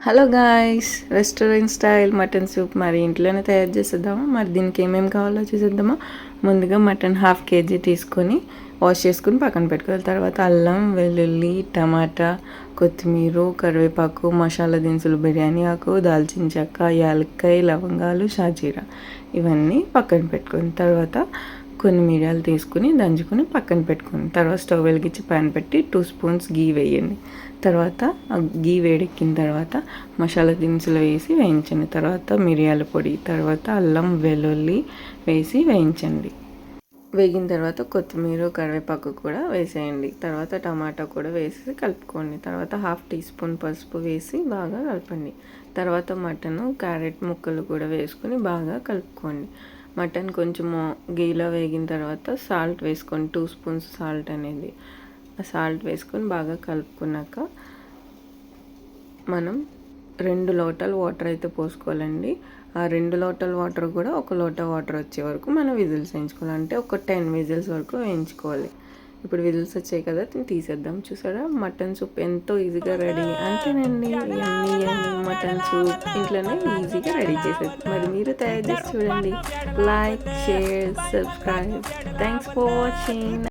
Hello guys, restaurant style mutton soup మరి ఇంట్లోనే తయారు చేసేద్దామా. మరి దీనికి ఏమేమి కావాలో చూసేద్దామా. ముందుగా మటన్ 1/2 kg తీసుకొని వాష్ చేసుకుని పక్కన పెట్టుకోవాలి. తర్వాత అల్లం, వెల్లుల్లి, టమాటా, కొత్తిమీర, కరివేపాకు, మసాలా దినుసులు, బిర్యానీ ఆకు, దాల్చిన చెక్క, యాలక్కాయ, లవంగాలు, షాజీరా ఇవన్నీ పక్కన పెట్టుకుని తర్వాత కొన్ని మిరియాలు తీసుకుని దంచుకొని పక్కన పెట్టుకుని తర్వాత స్టవ్ వెలిగించి ప్యాన్ పెట్టి 2 స్పూన్స్ గీ వేయండి. తర్వాత గీ వేడెక్కిన తర్వాత మసాలా దినుసులు వేసి వేయించండి. తర్వాత మిరియాల పొడి, తర్వాత అల్లం వెల్లుల్లి వేసి వేయించండి. వేగిన తర్వాత కొత్తిమీర, కరివేపాకు కూడా వేసేయండి. తర్వాత టమాటా కూడా వేసి కలుపుకోండి. తర్వాత 1/2 టీ స్పూన్ పసుపు వేసి బాగా కలపండి. తర్వాత మటను, క్యారెట్ ముక్కలు కూడా వేసుకొని బాగా కలుపుకోండి. మటన్ కొంచెము గీలో వేగిన తర్వాత సాల్ట్ వేసుకోండి. 2 స్పూన్స్ సాల్ట్ అనేది సాల్ట్ వేసుకొని బాగా కలుపుకున్నాక మనం 2 లోటాలు వాటర్ అయితే పోసుకోవాలండి. ఆ 2 లోటాల వాటర్ కూడా 1 లోటా వాటర్ వచ్చే వరకు మనం విజిల్స్ వేయించుకోవాలి. అంటే ఒక 10 విజిల్స్ వరకు వేయించుకోవాలి. ఇప్పుడు విజిల్స్ వచ్చాయి కదా, తీసేద్దాం. చూసారా, మటన్ సూప్ ఎంతో ఈజీగా రెడీ. అంతేనండి, యమ్మీ యమ్మీ మటన్ సూప్ ఇంట్లోనే ఈజీగా రెడీ చేసేది. మరి మీరు తయారు చేసి చూడండి. Like, share, subscribe. Thanks for watching.